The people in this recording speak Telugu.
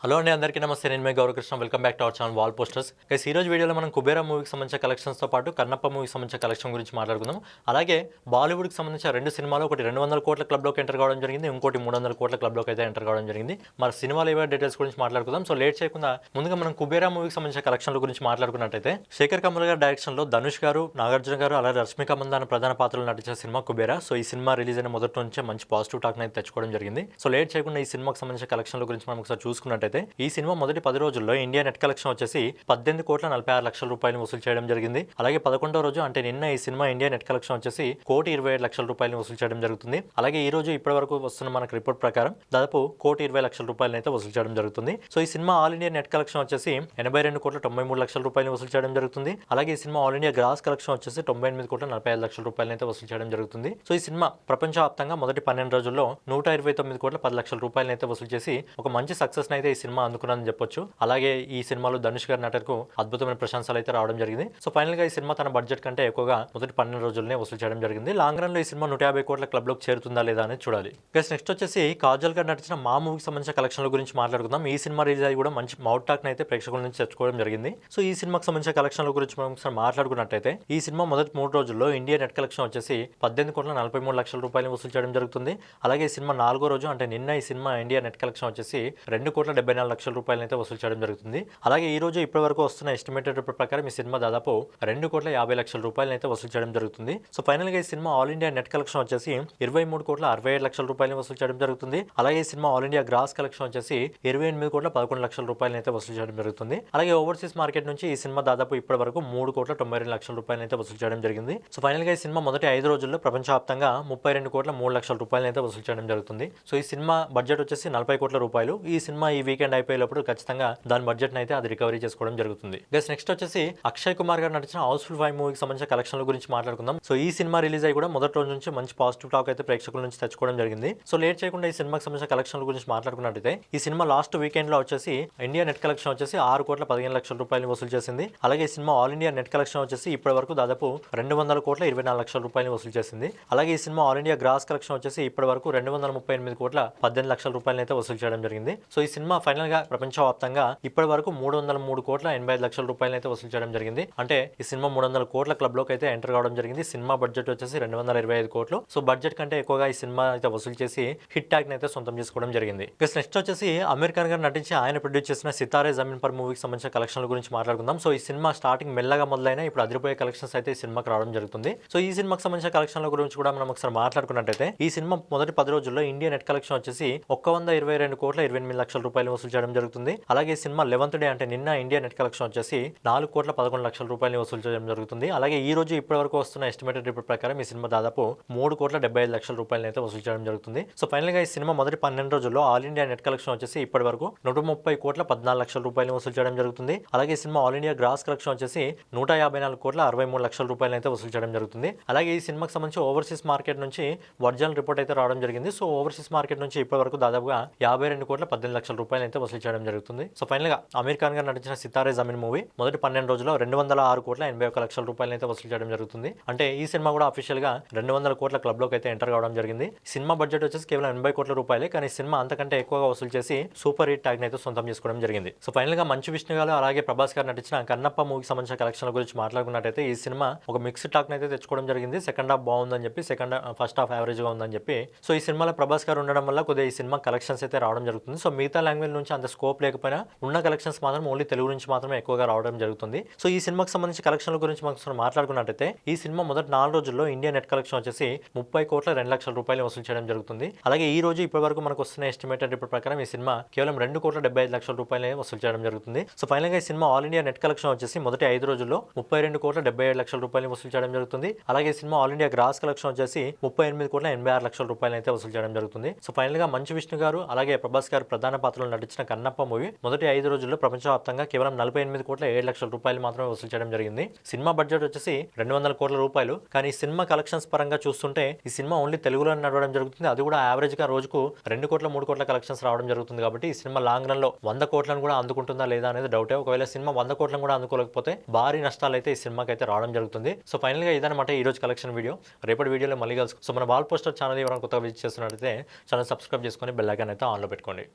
హలో అండి, అందరికీ నమస్తే. నేను మీ Gaurakrishna. Welcome back to our channel wall posters. Guys, ఈ రోజు వీడియోలో మనం కుబేరా మూవీకి సంబంధించిన కలెక్షన్స్తో పాటు కన్నప్ప మూవీకి సంబంధించిన కలెక్షన్ గురించి మాట్లాడుకుందాం. అలాగే బాలీవుడ్కి సంబంధించిన రెండు సినిమాలు, ఒకటి 200 కోట్ల క్లబ్లోకి ఎంటర్ కావడం జరిగింది, ఇంకోటి 300 కోట్ల క్లబ్లోకి అయితే ఎంటర్ కావడం జరిగింది. మరి సినిమాలు ఏవైనా డీటెయిల్స్ గురించి మాట్లాడుకుందాం. సో లేట్ చేయకుండా ముందుగా మనం కుబేరా మూవీకి సంబంధించిన కలెక్షన్ల గురించి మాట్లాడుకున్నట్టయితే, శేఖర్ కమల్ గారి డైరెక్షన్లో ధనుష్ గారు, నాగార్జున గారు, అలాగే రష్మిక మందాన ప్రధాన పాత్రలు నటించిన సినిమా కుబేరా. సో ఈ సినిమా రిలీజ్ అయిన మొదటి నుంచే మంచి పాజిటివ్ టాక్ అయితే తెచ్చుకోవడం జరిగింది. సో లేట్ చేయకుండా ఈ సినిమాకి సంబంధించిన కలెక్షన్ల గురించి మనం ఒకసారి చూసుకున్నట్టయితే, ఈ సినిమా మొదటి 10 రోజుల్లో ఇండియా నెట్ కలెక్షన్ వచ్చేసి 18,46,00,000 రూపాయలు వసూలు చేయడం జరిగింది. అలాగే 11వ రోజు అంటే నిన్న ఈ సినిమా ఇండియా నెట్ కలెక్షన్ వచ్చేసి 1,27,00,000 రూపాయలు వసూలు చేయడం జరుగుతుంది. అలాగే ఈ రోజు ఇప్పటి వరకు వస్తున్న మనకు రిపోర్ట్ ప్రకారం దాదాపు 1,20,00,000 రూపాయలు అయితే వసూలు చేయడం జరుగుతుంది. సో ఈ cinema all India net collection వచ్చేసి 82,93,00,000 రూపాయలు వసూలు చేయడం జరుగుతుంది. అలాగే ఈ cinema all India gross collection వచ్చేసి 98,45,00,000 రూపాయలు అయితే వసూలు చేయడం జరుగుతుంది. సో ఈ సినిమా ప్రపంచవ్యాప్తంగా మొదటి 12 రోజుల్లో 129,10,00,000 రూపాయలు అయితే వసూలు చేసి ఒక మంచి సక్సెస్ అయితే ఈ సినిమా అందుకున్నదని చెప్పొచ్చు. అలాగే ఈ సినిమాలో ధనుష్ గారి నటనకు అద్భుతమైన ప్రశంసలు అయితే రావడం జరిగింది. సో ఫైనల్ గా ఈ సినిమా తన బడ్జెట్ కంటే ఎక్కువగా మొదటి 12 రోజుల్లోనే వసూలు చేయడం జరిగింది. లాంగ్ రన్ లో ఈ సినిమా 150 కోట్ల క్లబ్ లోకి చేరుతుందా లేదా అనేది చూడాలి. నెక్స్ట్ వచ్చేసి కాజల్ గారు నటించిన మా మూవీకి సంబంధించిన కలెక్షన్ల గురించి మాట్లాడుకుందాం. ఈ సినిమా రిలీజ్ అయ్యి కూడా మంచి మౌట్ టాక్ అయితే ప్రేక్షకుల నుంచి తెచ్చుకోవడం జరిగింది. సో ఈ సినిమాకి సంబంధించిన కలెక్షన్ల గురించి మనం ఒకసారి మాట్లాడుకున్నట్టయితే, ఈ సినిమా మొదటి 3 రోజుల్లో ఇండియా నెట్ కలెక్షన్ వచ్చేసి 18,43,00,000 రూపాయలు వసూలు చేయడం జరుగుతుంది. అలాగే ఈ సినిమా 4వ రోజు అంటే నిన్న ఈ సినిమా ఇండియా నెట్ కలెక్షన్ వచ్చేసి 2,74,00,000 రూపాయలు అయితే వసూలు చేయడం జరుగుతుంది. అలాగే ఈ రోజు ఇప్పటి వరకు వస్తున్న ఎస్టిమేటెడ్ రిపోర్ట్ ప్రకారం ఈ సినిమా దాదాపు 2,50,00,000 రూపాయలు అయితే వసూలు చేయడం జరుగుతుంది. సో ఫైనల్ గా ఈ cinema all India net collection వచ్చేసి 23,67,00,000 రూపాయలు వసూలు చేయడం జరుగుతుంది. అలాగే ఈ cinema all India gross collection వచ్చేసి 28,11,00,000 రూపాయలు అయితే వసూలు చేయడం జరుగుతుంది. అలాగే ఓవర్సీస్ మార్కెట్ నుంచి ఈ సినిమా దాదాపు ఇప్పటి వరకు 3,92,00,000 రూపాయలు అయితే వసూలు చేయడం జరిగింది. సో ఫైనల్ గా ఈ సినిమా మొదటి 5 రోజుల్లో ప్రపంచవ్యాప్తంగా 32,03,00,000 రూపాయలు అయితే వసూలు చేయడం జరుగుతుంది. సో ఈ సినిమా బడ్జెట్ వచ్చేసి 40 కోట్ల రూపాయలు. ఈ సినిమా ఈ వీకెండ్ అయిపోయేటప్పుడు ఖచ్చితంగా దాని బడ్జెట్ అయితే అది రికవరీ చేసుకోవడం జరుగుతుంది. నెక్స్ట్ వచ్చేసి అక్షయ్ కుమార్ గారు నటించిన హౌస్ఫుల్ 5 మూవీకి సంబంధించిన కలెక్షన్ల గురించి మాట్లాడుకుందాం. సో ఈ సినిమా రిలీజ్ అయ్యి కూడా మొదటి రోజు నుంచి మంచి పాజిటివ్ టాక్ అయితే ప్రేక్షకుల నుంచి తెచ్చుకోవడం జరిగింది. సో లేట్ చేయకుండా ఈ సినిమాకి సంబంధించిన కలెక్షన్ల గురించి మాట్లాడుకున్నట్టయితే, ఈ సినిమా లాస్ట్ వీకెండ్ లో వచ్చేసి ఇండియా నెట్ కలెక్షన్ వచ్చేసి 6,15,00,000 రూపాయలు వసూలు చేసింది. అలాగే ఈ cinema all India net collection వచ్చేసి ఇప్పటి వరకు దాదాపు 200,24,00,000 రూపాయలు వసూలు చేసింది. అలాగే ఈ cinema all India gross collection వచ్చేసి ఇప్పటి వరకు 238,18,00,000 రూపాయలు అయితే వసూలు చేయడం జరిగింది. సో ఈ సినిమా ఫైనల్ గా ప్రపంచవ్యాప్తంగా ఇప్పటి వరకు 303,85,00,000 రూపాయలు అయితే వసూలు చేయడం జరిగింది. అంటే ఈ సినిమా 300 కోట్ల క్లబ్ లోకి అయితే ఎంటర్ కావడం జరిగింది. సినిమా బడ్జెట్ వచ్చేసి 225 కోట్లు. సో బడ్జెట్ కంటే ఎక్కువగా ఈ సినిమా అయితే వసూలు చేసి హిట్ ట్యాగ్ అయితే సొంతం చేసుకోవడం జరిగింది. నెక్స్ట్ వచ్చేసి అమీర్ ఖాన్ గారు నటించి ఆయన ప్రొడ్యూస్ చేసిన సితారే జమీన్ పర్ మూవీకి సంబంధించిన కలెక్షన్ల గురించి మాట్లాడుకుందాం. సో ఈ సినిమా స్టార్టింగ్ మెల్లగా మొదలైన ఇప్పుడు అదిరిపోయే కలెక్షన్స్ అయితే ఈ సినిమాకి రావడం జరుగుతుంది. సో ఈ సినిమాకి సంబంధించిన కలెక్షన్ల గురించి కూడా మనం ఒకసారి మాట్లాడుకున్నట్టయితే, ఈ సినిమా మొదటి 10 రోజుల్లో ఇండియా నెట్ కలెక్షన్ వచ్చేసి 122,28,00,000 రూపాయలు వసూలు చేయడం జరుగుతుంది. అలాగే ఈ సినిమా 11th డే అంటే నిన్న ఇండియా నెట్ కలెక్షన్ వచ్చేసి 4,11,00,000 రూపాయలు వసూలు చేయడం జరుగుతుంది. అలాగే ఈ రోజు ఇప్పటి వరకు వస్తున్న ఎస్టిమేటెడ్ రిపోర్ట్ ప్రకారం ఈ సినిమా దాదాపు 3,75,00,000 రూపాయలు అయితే వసూలు చేయడం జరుగుతుంది. సో ఫైనల్ గా ఈ సినిమా మొదటి 12 రోజుల్లో ఆల్ ఇండియా నెట్ కలెక్షన్ వచ్చేసి ఇప్పటి వరకు 130,14,00,000 రూపాయలు వసూలు చేయడం జరుగుతుంది. అలాగే ఈ cinema all India gross collection వచ్చేసి 154,63,00,000 రూపాయలు అయితే వసూలు చేయడం జరుగుతుంది. అలాగే ఈ సినిమాకి సంబంధించి ఓవర్సీస్ మార్కెట్ నుంచి ఒరిజినల్ రిపోర్ట్ అయితే రావడం జరిగింది. సో ఓవర్సీస్ మార్కెట్ నుంచి ఇప్పటి వరకు దాదాపుగా 52,18,00,000 రూపాయలు అయితే వసూలు చేయడం జరుగుతుంది. సో ఫైనల్ గా అమీర్ ఖాన్ గారు నటించిన సితారే జమీన్ మూవీ మొదటి 12 రోజుల్లో 206,81,00,000 రూపాయలు అయితే వసూలు చేయడం జరుగుతుంది. అంటే ఈ సినిమా కూడా అఫీషియల్ గా 200 కోట్ల క్లబ్ లోకి అయితే ఎంటర్ కావడం జరిగింది. సినిమా బడ్జెట్ వచ్చేసి కేవలం 80 కోట్ల రూపాయలే, కానీ సినిమా అంతకంటే ఎక్కువగా వసూలు చేసి సూపర్ హిట్ ట్యాగ్ అయితే సొంతం చేసుకోవడం జరిగింది. సో ఫైనల్ గా మంచు విష్ణు గారు అలాగే ప్రభాస్ గారు నటించిన కన్నప్ప మూవీకి సంబంధించిన కలెక్షన్ల గురించి మాట్లాడుకున్నట్టయితే, ఈ సినిమా ఒక మిక్స్డ్ టాక్ అయితే తెచ్చుకోవడం జరిగింది. సెకండ్ హాఫ్ బాగుందని చెప్పి, ఫస్ట్ హాఫ్ యావరేజ్ గా ఉందని చెప్పి. సో ఈ సినిమాలో ప్రభాస్ గారు ఉండడం వల్ల కొద్దిగా ఈ సినిమా కలెక్షన్స్ అయితే రావడం జరుగుతుంది. సో మిగతా లాంగ్వేజ్ నుంచి అంత స్కోప్ లేకపోయినా ఉన్న కలెక్షన్స్ మాత్రం ఓన్లీ తెలుగు నుంచి మాత్రమే ఎక్కువగా రావడం జరుగుతుంది. సో ఈ సినిమాకి సంబంధించిన కలెక్షన్ల గురించి మనం మాట్లాడుకున్నట్టయితే, ఈ సినిమా మొదటి 4 రోజుల్లో ఇండియా నెట్ కలెక్షన్ వచ్చేసి 30,02,00,000 రూపాయలు వసూలు చేయడం జరుగుతుంది. అలాగే ఈ రోజు ఇప్పటి వరకు మనకు వస్తున్న ఎస్టిమేటెడ్ రిపోర్ట్ ప్రకారం ఈ సినిమా కేవలం 2,75,00,000 రూపాయలు వసూలు చేయడం జరుగుతుంది. సో ఫైనల్ గా ఈ cinema all India net collection వచ్చేసి మొదటి 5 రోజుల్లో 32,77,00,000 రూపాయలు వసూలు చేయడం జరుగుతుంది. అలాగే ఈ cinema all India gross collection వచ్చేసి 38,86,00,000 రూపాయలు అయితే వసూలు చేయడం జరుగుతుంది. సో ఫైనల్ గా మంచు విష్ణు గారు అలాగే ప్రభాస్ గారు ప్రధాన పాత్రలో నటించిన కన్నప్ప మూవీ మొదటి 5 రోజుల్లో ప్రపంచవ్యాప్తంగా కేవలం 48,07,00,000 రూపాయలు మాత్రమే వసూలు చేయడం జరిగింది. సినిమా బడ్జెట్ వచ్చేసి 200 కోట్ల రూపాయలు. కానీ సినిమా కలెక్షన్స్ పరంగా చూస్తుంటే ఈ సినిమా ఓన్లీ తెలుగులో నడవడం జరుగుతుంది. అది కూడా యావరేజ్ గా రోజుకు 2 కోట్ల 3 కోట్ల కలెక్షన్స్ రావడం జరుగుతుంది. కాబట్టి ఈ సినిమా లాంగ్ రన్ లో 100 కోట్లను కూడా అందుకుంటుందా లేదా అనేది డౌటే. ఒకవేళ సినిమా 100 కోట్లను కూడా అందుకోలేకపోతే భారీ నష్టాలు అయితే ఈ సినిమాకి అయితే రావడం జరుగుతుంది. సో ఫైనల్ గా ఇదన్నమాట ఈ రోజు కలెక్షన్ వీడియో. రేపటి వీడియోలో మళ్ళీ కలుసు. సో మన వాల్ పోస్టర్ ఛానల్ ఎవరైనా కొత్తగా విజిట్ చేస్తున్నట్లయితే ఛానల్ సబ్స్క్రైబ్ చేసుకొని బెల్ ఐకాన్ అయితే ఆన్లో పెట్టుకోండి.